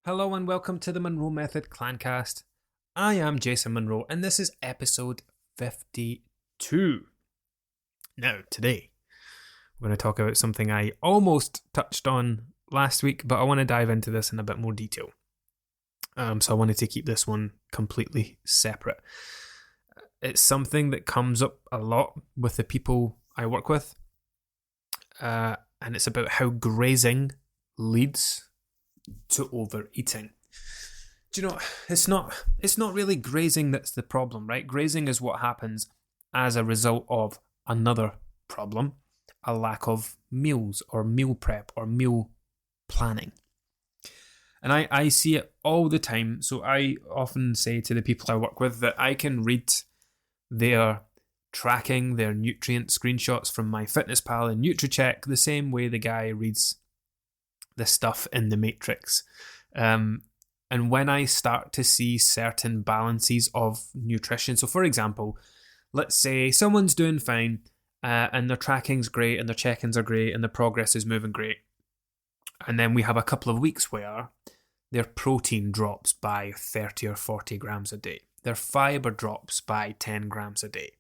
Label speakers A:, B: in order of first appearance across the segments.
A: Hello and welcome to the Monroe Method Clancast. I am Jason Monroe and this is episode 52. Now, today, we're going to talk about something I almost touched on last week, but I want to dive into this in a bit more detail. So I wanted to keep this one completely separate. It's something that comes up a lot with the people I work with, and it's about how grazing leads to overeating. Do you know, it's not really grazing that's the problem, right? Grazing is what happens as a result of another problem, a lack of meals or meal prep or meal planning. And I see it all the time. So I often say to the people I work with that I can read their tracking, their nutrient screenshots from MyFitnessPal and NutriCheck the same way the guy reads the stuff in the Matrix. And when I start to see certain balances of nutrition, so for example, let's say someone's doing fine and their tracking's great and their check-ins are great and the progress is moving great. And then we have a couple of weeks where their protein drops by 30 or 40 grams a day. Their fiber drops by 10 grams a day.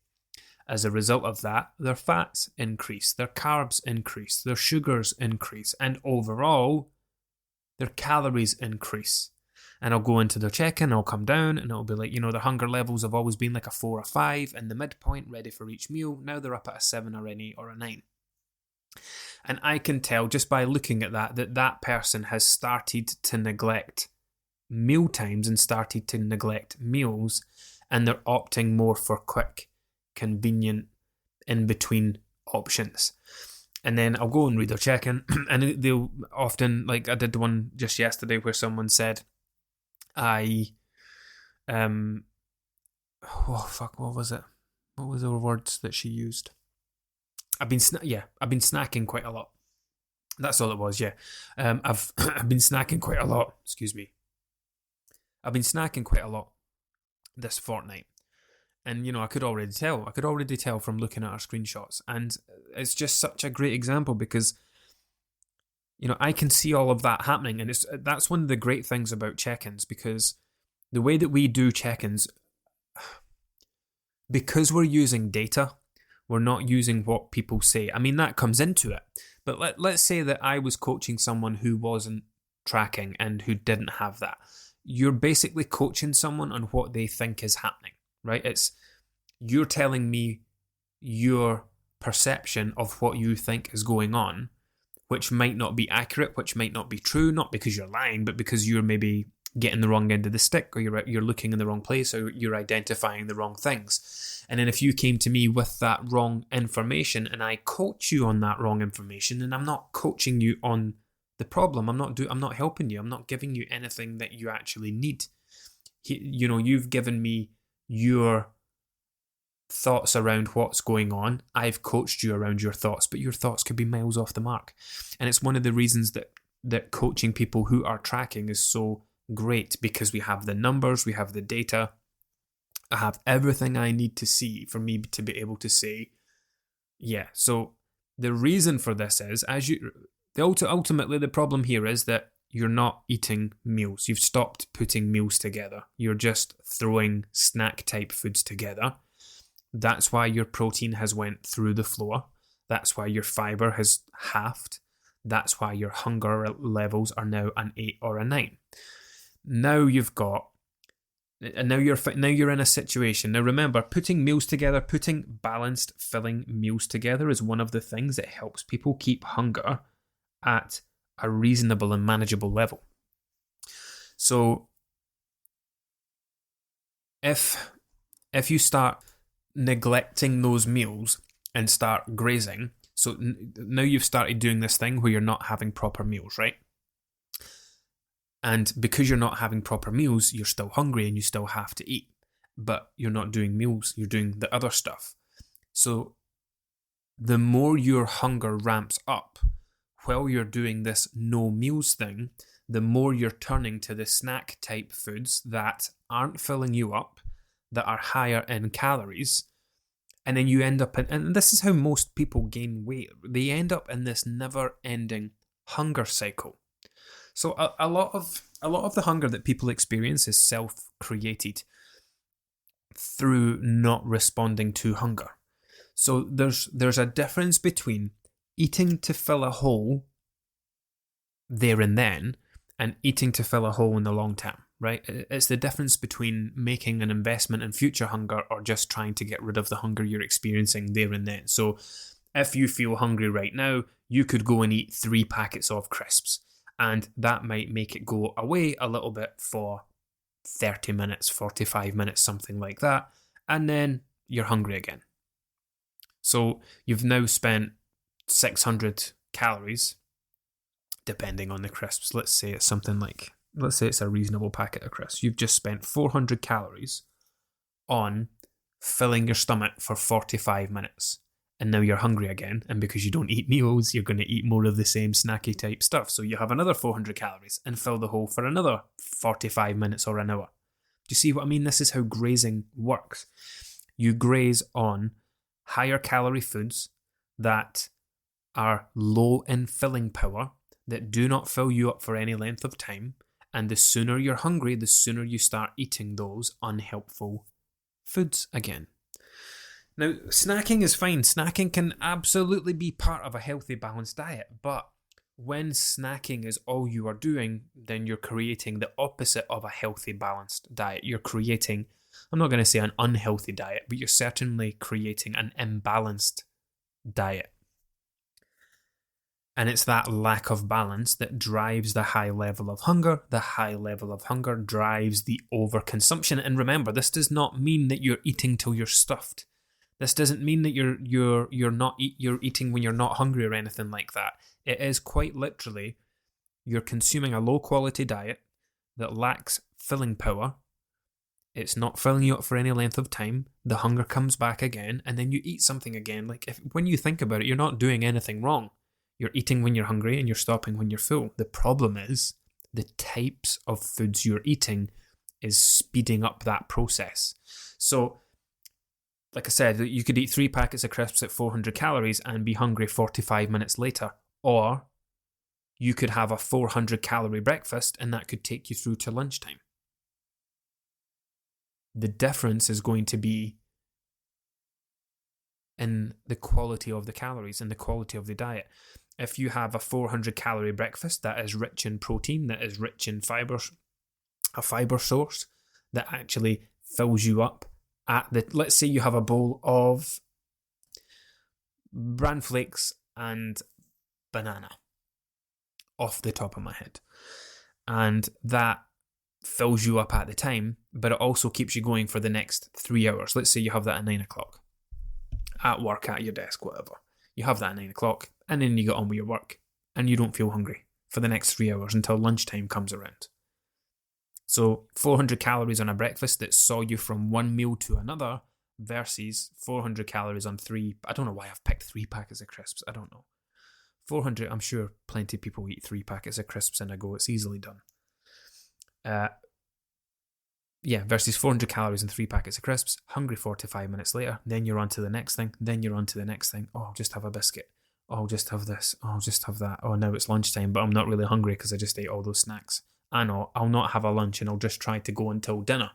A: As a result of that, their fats increase, their carbs increase, their sugars increase, and overall, their calories increase. And I'll go into their check-in, I'll come down, and it'll be like, their hunger levels have always been like a 4 or 5, and the midpoint ready for each meal. Now they're up at a 7 or an 8 or a 9. And I can tell just by looking at that person has started to neglect meal times and started to neglect meals, and they're opting more for quick, convenient in-between options. And then I'll go and read their check-in, and they'll often, like I did the one just yesterday where someone said, what was it? What was the words that she used? I've been snacking quite a lot. That's all it was, yeah. I've been snacking quite a lot, excuse me. I've been snacking quite a lot this fortnight. And, I could already tell from looking at our screenshots. And it's just such a great example because, I can see all of that happening. And that's one of the great things about check-ins, because the way that we do check-ins, because we're using data, we're not using what people say. I mean, that comes into it. But let's say that I was coaching someone who wasn't tracking and who didn't have that. You're basically coaching someone on what they think is happening. Right? You're telling me your perception of what you think is going on, which might not be accurate, which might not be true, not because you're lying, but because you're maybe getting the wrong end of the stick, or you're looking in the wrong place, or you're identifying the wrong things. And then if you came to me with that wrong information and I coach you on that wrong information, and I'm not coaching you on the problem, I'm not helping you, I'm not giving you anything that you actually need. You've given me your thoughts around what's going on. I've coached you around your thoughts, but your thoughts could be miles off the mark. And it's one of the reasons that coaching people who are tracking is so great, because we have the numbers, we have the data, I have everything I need to see for me to be able to say, yeah. So the reason for this is, ultimately the problem here is that you're not eating meals. You've stopped putting meals together. You're just throwing snack type foods together. That's why your protein has went through the floor. That's why your fiber has halved. That's why your hunger levels are now an 8 or a 9. Now you're in a situation. Now remember, putting meals together, putting balanced, filling meals together is one of the things that helps people keep hunger at a reasonable and manageable level. So if you start neglecting those meals and start grazing, so now you've started doing this thing where you're not having proper meals, right? And because you're not having proper meals, you're still hungry and you still have to eat, but you're not doing meals, you're doing the other stuff. So the more your hunger ramps up while you're doing this no meals thing, the more you're turning to the snack type foods that aren't filling you up, that are higher in calories, and then you end up in, and this is how most people gain weight, they end up in this never ending hunger cycle. So a lot of the hunger that people experience is self-created through not responding to hunger. So there's a difference between eating to fill a hole there and then and eating to fill a hole in the long term, right? It's the difference between making an investment in future hunger or just trying to get rid of the hunger you're experiencing there and then. So if you feel hungry right now, you could go and eat 3 packets of crisps, and that might make it go away a little bit for 30 minutes, 45 minutes, something like that, and then you're hungry again. So you've now spent 600 calories, depending on the crisps. Let's say it's a reasonable packet of crisps. You've just spent 400 calories on filling your stomach for 45 minutes. And now you're hungry again, and because you don't eat meals, you're going to eat more of the same snacky type stuff. So you have another 400 calories and fill the hole for another 45 minutes or an hour. Do you see what I mean? This is how grazing works. You graze on higher calorie foods that are low in filling power, that do not fill you up for any length of time, and the sooner you're hungry, the sooner you start eating those unhelpful foods again. Now, snacking is fine. Snacking can absolutely be part of a healthy, balanced diet, but when snacking is all you are doing, then you're creating the opposite of a healthy, balanced diet. You're creating, I'm not going to say an unhealthy diet, but you're certainly creating an imbalanced diet. And it's that lack of balance that drives the high level of hunger. The high level of hunger drives the overconsumption. And remember, this does not mean that you're eating till you're stuffed. This doesn't mean that you're eating when you're not hungry or anything like that. It is quite literally you're consuming a low quality diet that lacks filling power. It's not filling you up for any length of time. The hunger comes back again, and then you eat something again. Like when you think about it, you're not doing anything wrong. You're eating when you're hungry and you're stopping when you're full. The problem is the types of foods you're eating is speeding up that process. So, like I said, you could eat 3 packets of crisps at 400 calories and be hungry 45 minutes later. Or you could have a 400 calorie breakfast and that could take you through to lunchtime. The difference is going to be in the quality of the calories and the quality of the diet. If you have a 400 calorie breakfast that is rich in protein, that is rich in fibers, a fiber source that actually fills you up let's say you have a bowl of bran flakes and banana off the top of my head, and that fills you up at the time, but it also keeps you going for the next 3 hours. Let's say you have that at 9 o'clock at work, at your desk, whatever. You have that at 9 o'clock, and then you get on with your work, and you don't feel hungry for the next 3 hours until lunchtime comes around. So 400 calories on a breakfast that saw you from one meal to another versus 400 calories on 3. I don't know why I've picked 3 packets of crisps. I don't know. 400, I'm sure plenty of people eat 3 packets of crisps in a go. It's easily done. Versus 400 calories and 3 packets of crisps. Hungry 45 minutes later. Then you're on to the next thing. Then you're on to the next thing. Oh, I'll just have a biscuit. Oh, I'll just have this. Oh, I'll just have that. Oh, now it's lunchtime, but I'm not really hungry because I just ate all those snacks. I know, I'll not have a lunch and I'll just try to go until dinner.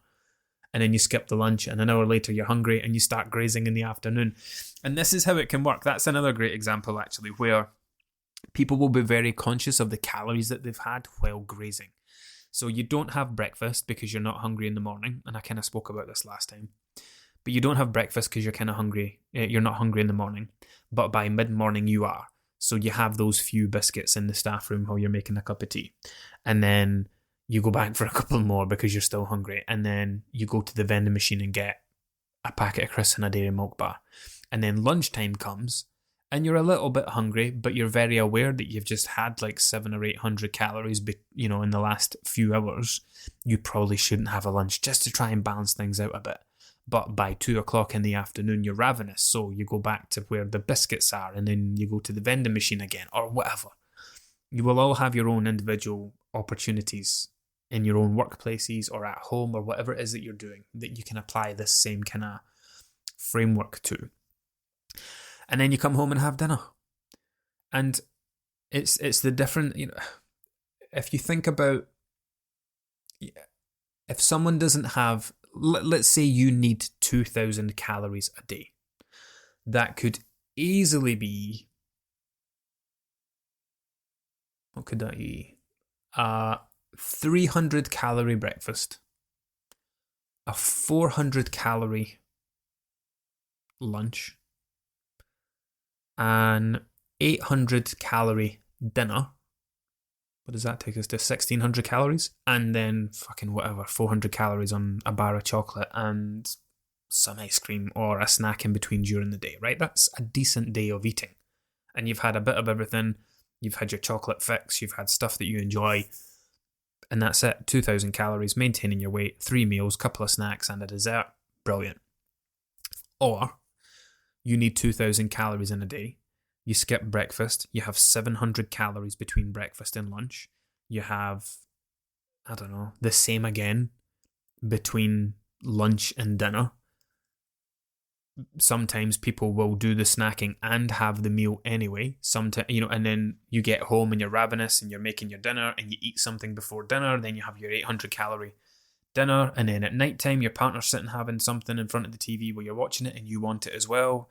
A: And then you skip the lunch and an hour later you're hungry and you start grazing in the afternoon. And this is how it can work. That's another great example actually, where people will be very conscious of the calories that they've had while grazing. So you don't have breakfast because you're not hungry in the morning. And I kind of spoke about this last time. But you don't have breakfast because you're kind of hungry. You're not hungry in the morning. But by mid-morning you are. So you have those few biscuits in the staff room while you're making a cup of tea. And then you go back for a couple more because you're still hungry. And then you go to the vending machine and get a packet of crisps and a dairy milk bar. And then lunchtime comes and you're a little bit hungry, but you're very aware that you've just had like 700 or 800 calories, in the last few hours. You probably shouldn't have a lunch just to try and balance things out a bit. But by 2 o'clock in the afternoon, you're ravenous. So you go back to where the biscuits are and then you go to the vending machine again or whatever. You will all have your own individual opportunities in your own workplaces or at home or whatever it is that you're doing that you can apply this same kind of framework to. And then you come home and have dinner. And it's the different, if you think about, if someone doesn't have, let's say you need 2,000 calories a day, that could easily be, what could that be? 300 calorie breakfast, a 400 calorie lunch, an 800 calorie dinner. What does that take us to? 1,600 calories, and then fucking whatever, 400 calories on a bar of chocolate and some ice cream or a snack in between during the day, right? That's a decent day of eating. And you've had a bit of everything. You've had your chocolate fix, you've had stuff that you enjoy, and that's it. 2,000 calories, maintaining your weight, 3 meals, couple of snacks, and a dessert. Brilliant. Or you need 2,000 calories in a day. You skip breakfast. You have 700 calories between breakfast and lunch. You have, I don't know, the same again between lunch and dinner. Sometimes people will do the snacking and have the meal anyway. Sometimes, and then you get home and you're ravenous and you're making your dinner and you eat something before dinner. Then you have your 800 calorie dinner, and then at night time your partner's sitting having something in front of the TV while you're watching it and you want it as well,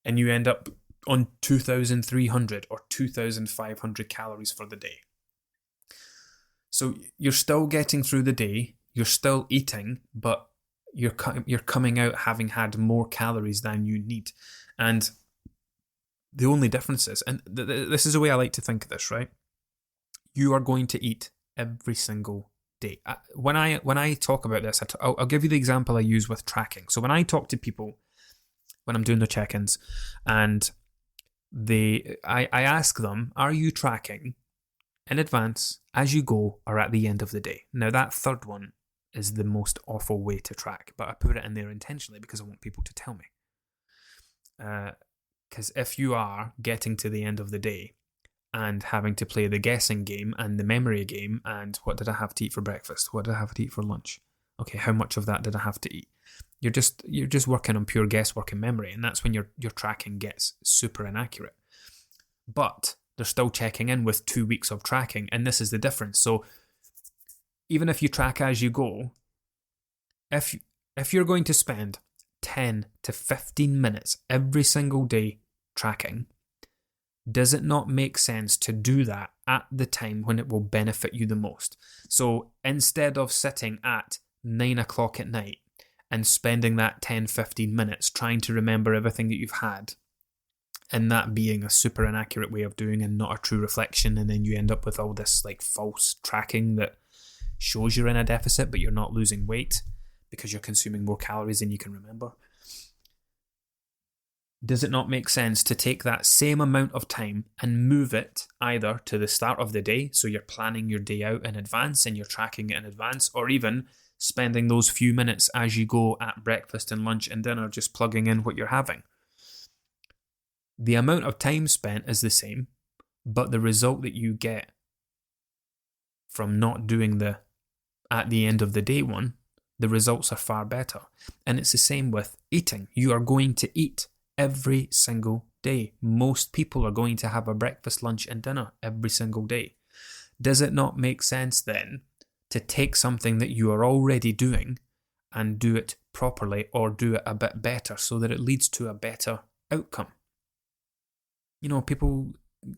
A: and you end up on 2,300 or 2,500 calories for the day. So you're still getting through the day, you're still eating, but you're coming out having had more calories than you need. And the only difference is, and this is the way I like to think of this, right? You are going to eat every single day. When I talk about this, I'll give you the example I use with tracking. So when I talk to people, when I'm doing the check-ins, and I ask them, are you tracking in advance, as you go, or at the end of the day? Now that third one is the most awful way to track, but I put it in there intentionally because I want people to tell me. Because if you are getting to the end of the day and having to play the guessing game and the memory game, and what did I have to eat for breakfast? What did I have to eat for lunch? Okay, how much of that did I have to eat? You're just working on pure guesswork and memory, and that's when your tracking gets super inaccurate. But they're still checking in with 2 weeks of tracking, and this is the difference. So even if you track as you go, if you're going to spend 10 to 15 minutes every single day tracking, does it not make sense to do that at the time when it will benefit you the most? So instead of sitting at 9 o'clock at night and spending that 10, 15 minutes trying to remember everything that you've had, and that being a super inaccurate way of doing and not a true reflection, and then you end up with all this like false tracking that shows you're in a deficit but you're not losing weight because you're consuming more calories than you can remember. Does it not make sense to take that same amount of time and move it either to the start of the day, so you're planning your day out in advance and you're tracking it in advance, or even spending those few minutes as you go at breakfast and lunch and dinner just plugging in what you're having? The amount of time spent is the same, but the result that you get from not doing the at the end of the day one, the results are far better. And it's the same with eating. You are going to eat every single day. Most people are going to have a breakfast, lunch, and dinner every single day. Does it not make sense then to take something that you are already doing and do it properly, or do it a bit better so that it leads to a better outcome? People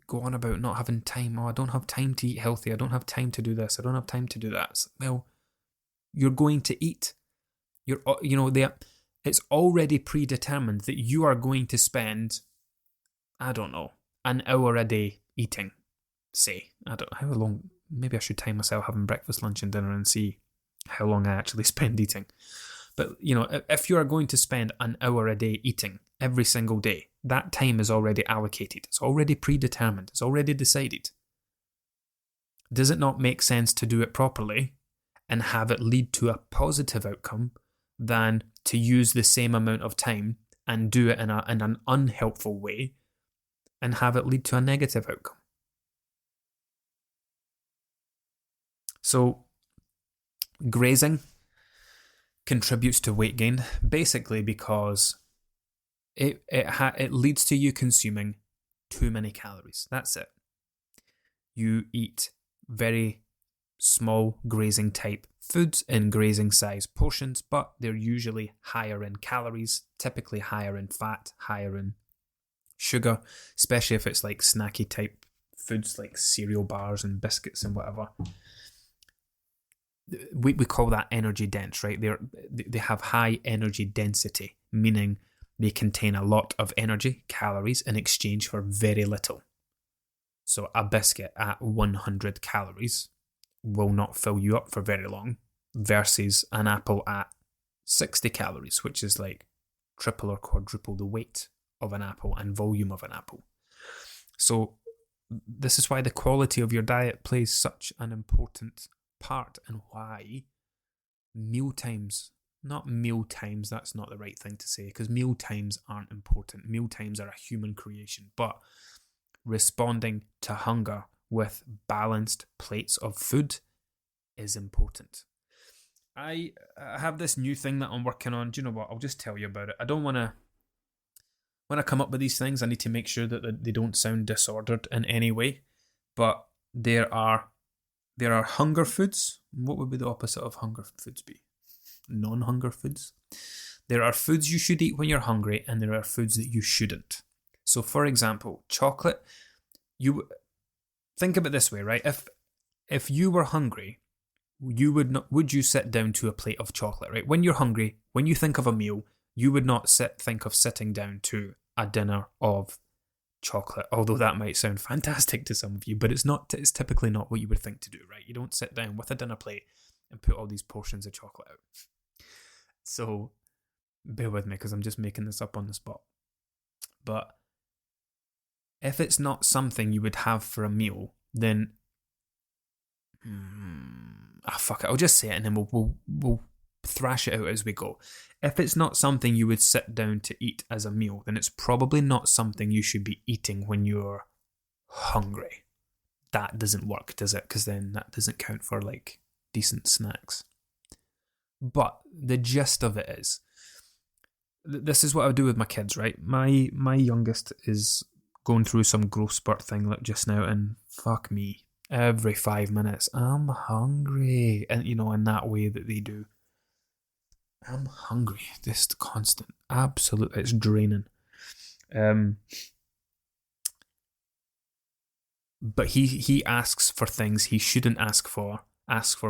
A: go on about not having time. Oh, I don't have time to eat healthy. I don't have time to do this. I don't have time to do that. Well, you're going to eat. It's already predetermined that you are going to spend, I don't know, an hour a day eating. Say, I don't know how long. Maybe I should time myself having breakfast, lunch, and dinner and see how long I actually spend eating. But, if you are going to spend an hour a day eating every single day, that time is already allocated. It's already predetermined. It's already decided. Does it not make sense to do it properly and have it lead to a positive outcome than to use the same amount of time and do it in an unhelpful way and have it lead to a negative outcome? So, grazing contributes to weight gain basically because it leads to you consuming too many calories. That's it. You eat very small grazing type foods in grazing size portions, but they're usually higher in calories, typically higher in fat, higher in sugar, especially if it's like snacky type foods like cereal bars and biscuits and whatever. We call that energy dense, right? They have high energy density, meaning they contain a lot of energy, calories, in exchange for very little. So a biscuit at 100 calories will not fill you up for very long, versus an apple at 60 calories, which is like triple or quadruple the weight of an apple and volume of an apple. So this is why the quality of your diet plays such an important part, and why not meal times, that's not the right thing to say, because meal times aren't important. Meal times are a human creation, but responding to hunger with balanced plates of food is important. I have this new thing that I'm working on. Do you know what? I'll just tell you about it. I don't want to... When I come up with these things, I need to make sure that they don't sound disordered in any way. But there are hunger foods. What would be the opposite of hunger foods be? Non-hunger foods. There are foods you should eat when you're hungry, and there are foods that you shouldn't. So, for example, chocolate. You think of it this way, right? If you were hungry, would you sit down to a plate of chocolate, right? When you're hungry, when you think of a meal, you would not think of sitting down to a dinner of chocolate, although that might sound fantastic to some of you, but it's typically not what you would think to do, right? You don't sit down with a dinner plate and put all these portions of chocolate out. So bear with me, because I'm just making this up on the spot. But if it's not something you would have for a meal, then fuck it, I'll just say it, and then we'll thrash it out as we go. If it's not something you would sit down to eat as a meal, then it's probably not something you should be eating when you're hungry. That doesn't work, does it? Because then that doesn't count for like decent snacks. But the gist of it is, this is what I do with my kids, right? My youngest is going through some growth spurt thing like just now, and fuck me, every 5 minutes, I'm hungry. And in that way that they do. I'm hungry. Just constant. Absolute. It's draining. But he asks for things he shouldn't ask for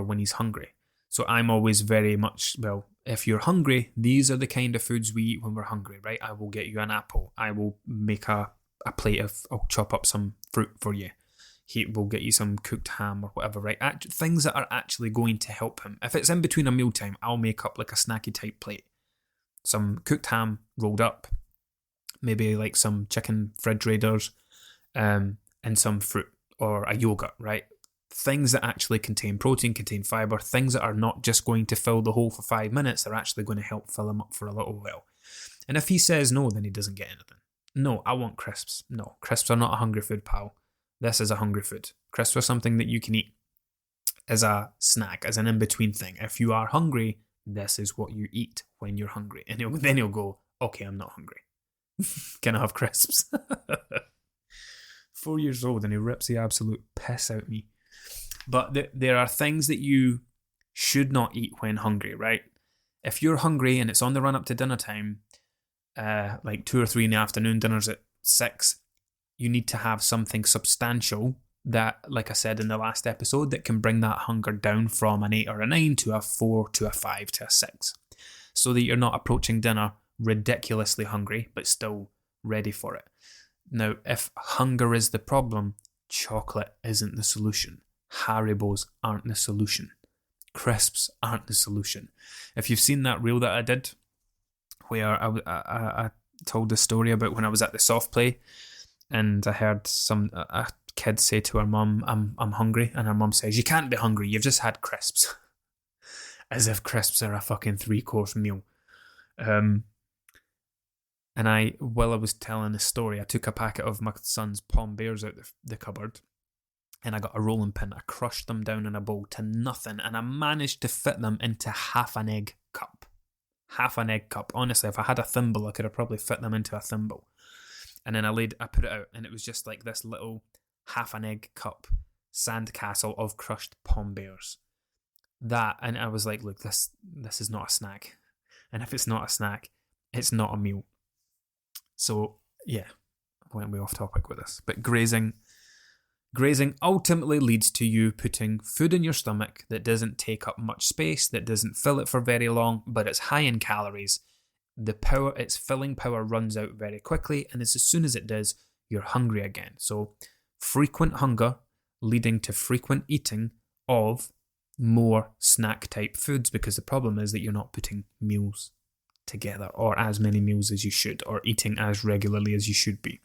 A: when he's hungry. So I'm always very much, well, if you're hungry, these are the kind of foods we eat when we're hungry, right? I will get you an apple. I will make a plate I'll chop up some fruit for you. He will get you some cooked ham or whatever, right? Things that are actually going to help him. If it's in between a mealtime, I'll make up like a snacky type plate. Some cooked ham rolled up, maybe like some chicken fridge raiders, and some fruit or a yogurt, right? Things that actually contain protein, contain fibre, things that are not just going to fill the hole for 5 minutes, they're actually going to help fill him up for a little while. And if he says no, then he doesn't get anything. No, I want crisps. No, crisps are not a hungry food, pal. This is a hungry food. Crisps are something that you can eat as a snack, as an in-between thing. If you are hungry, this is what you eat when you're hungry. And then he'll go, okay, I'm not hungry. Can I have crisps? 4 years old, and he rips the absolute piss out of me. But there are things that you should not eat when hungry, right? If you're hungry and it's on the run up to dinner time, like 2 or 3 in the afternoon, dinner's at 6, you need to have something substantial that, like I said in the last episode, that can bring that hunger down from an 8 or a 9 to a 4 to a 5 to a 6. So that you're not approaching dinner ridiculously hungry, but still ready for it. Now, if hunger is the problem, chocolate isn't the solution. Haribos aren't the solution. Crisps aren't the solution. If you've seen that reel that I did, where I told the story about when I was at the soft play, and I heard a kid say to her mum, I'm hungry, and her mum says, you can't be hungry, you've just had crisps. As if crisps are a fucking 3-course meal. And while I was telling the story, I took a packet of my son's Palm Bears out the cupboard, and I got a rolling pin. I crushed them down in a bowl to nothing, and I managed to fit them into half an egg cup. Half an egg cup. Honestly, if I had a thimble, I could have probably fit them into a thimble. And then I put it out, and it was just like this little half an egg cup sandcastle of crushed pom bears. That, and I was like, look, this is not a snack. And if it's not a snack, it's not a meal. So, yeah, went way off topic with this. But grazing ultimately leads to you putting food in your stomach that doesn't take up much space, that doesn't fill it for very long, but it's high in calories. Its filling power runs out very quickly, and as soon as it does, you're hungry again. So frequent hunger leading to frequent eating of more snack type foods, because the problem is that you're not putting meals together, or as many meals as you should, or eating as regularly as you should be.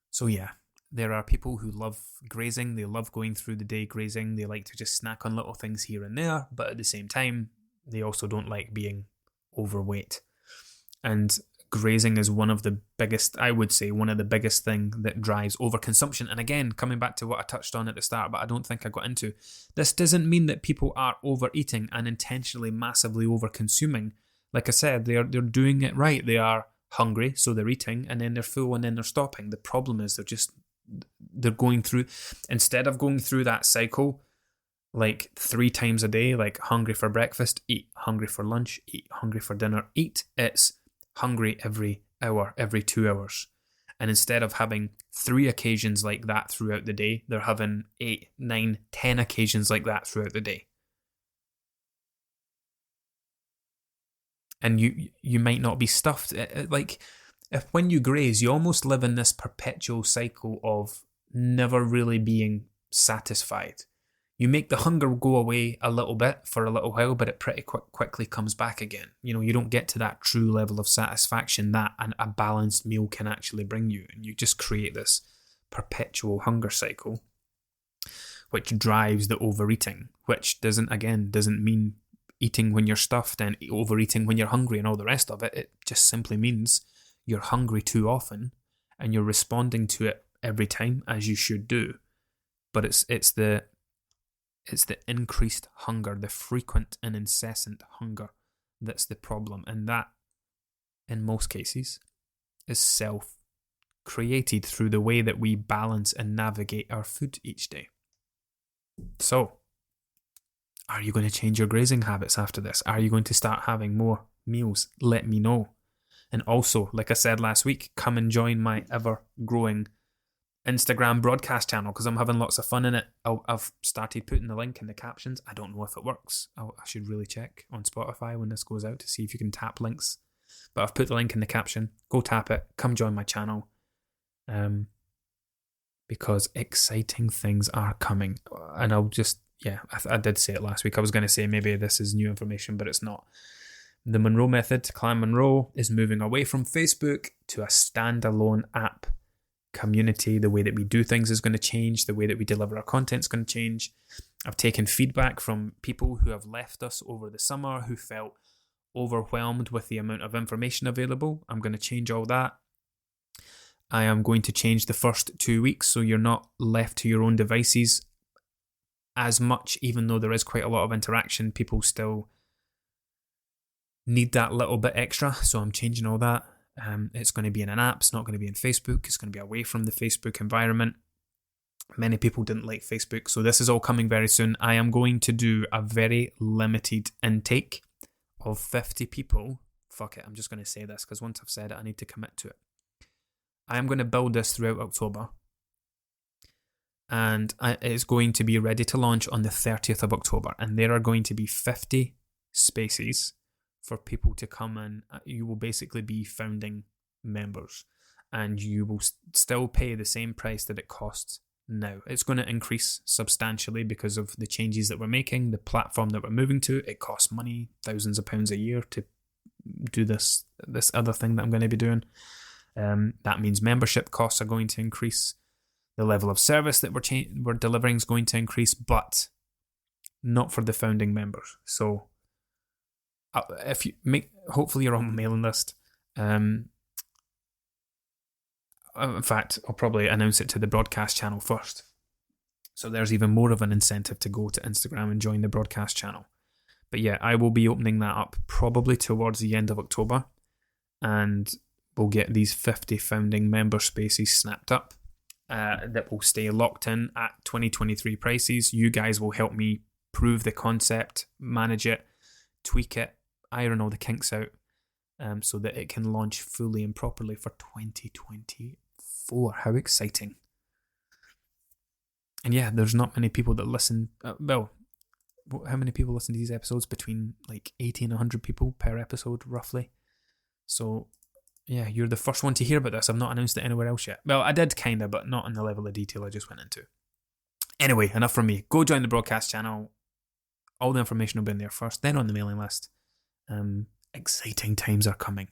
A: So yeah, there are people who love grazing. They love going through the day grazing. They like to just snack on little things here and there, but at the same time, they also don't like being overweight. And grazing is one of the biggest thing that drives overconsumption. And again, coming back to what I touched on at the start, but I don't think I got into, this doesn't mean that people are overeating and intentionally massively overconsuming. Like I said, they're doing it right. They are hungry, so they're eating, and then they're full, and then they're stopping. The problem is they're going through, instead of going through that cycle like 3 times a day, like hungry for breakfast, eat, hungry for lunch, eat, hungry for dinner, eat, it's hungry every hour, every 2 hours. And instead of having 3 occasions like that throughout the day, they're having 8, 9, 10 occasions like that throughout the day. And you might not be stuffed. Like, if when you graze, you almost live in this perpetual cycle of never really being satisfied. You make the hunger go away a little bit for a little while, but it pretty quickly comes back again. You don't get to that true level of satisfaction that a balanced meal can actually bring you. And you just create this perpetual hunger cycle, which drives the overeating, which doesn't mean eating when you're stuffed and overeating when you're hungry and all the rest of it. It just simply means you're hungry too often and you're responding to it every time, as you should do. But it's the increased hunger, the frequent and incessant hunger, that's the problem. And that, in most cases, is self-created through the way that we balance and navigate our food each day. So, are you going to change your grazing habits after this? Are you going to start having more meals? Let me know. And also, like I said last week, come and join my ever-growing Instagram broadcast channel, because I'm having lots of fun in it. I've started putting the link in the captions. I don't know if it works. I should really check on Spotify when this goes out to see if you can tap links. But I've put the link in the caption. Go tap it. Come join my channel. Because exciting things are coming. And I'll just, I did say it last week. I was going to say maybe this is new information, but it's not. The Monroe Method, Clan Monroe, is moving away from Facebook to a standalone app community. The way that we do things is going to change. The way that we deliver our content is going to change. I've taken feedback from people who have left us over the summer who felt overwhelmed with the amount of information available. I'm going to change all that. I am going to change the first 2 weeks so you're not left to your own devices as much, even though there is quite a lot of interaction. People still need that little bit extra, so I'm changing all that. It's going to be in an app. It's not going to be in Facebook. It's going to be away from the Facebook environment. Many people didn't like Facebook, so this is all coming very soon. I am going to do a very limited intake of 50 people. Fuck it, I'm just going to say this, because once I've said it, I need to commit to it. I am going to build this throughout October, and it's going to be ready to launch on the 30th of October, and there are going to be 50 spaces for people to come in. You will basically be founding members, and you will still pay the same price that it costs now. It's going to increase substantially because of the changes that we're making, the platform that we're moving to. It costs money, thousands of pounds a year to do this other thing that I'm going to be doing. That means membership costs are going to increase. The level of service that we're delivering is going to increase, but not for the founding members. So if you hopefully you're on my mailing list. In fact, I'll probably announce it to the broadcast channel first. So there's even more of an incentive to go to Instagram and join the broadcast channel. But yeah, I will be opening that up probably towards the end of October, and we'll get these 50 founding member spaces snapped up, that will stay locked in at 2023 prices. You guys will help me prove the concept, manage it, tweak it, iron all the kinks out, so that it can launch fully and properly for 2024. How exciting. And yeah, there's not many people that listen. How many people listen to these episodes? Between like 80 and 100 people per episode, roughly. So yeah, you're the first one to hear about this. I've not announced it anywhere else yet. Well, I did kinda, but not on the level of detail I just went into. Anyway, enough from me. Go join the broadcast channel. All the information will be in there first, then on the mailing list. Exciting times are coming.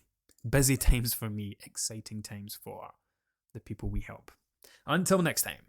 A: Busy times for me, exciting times for the people we help. Until next time.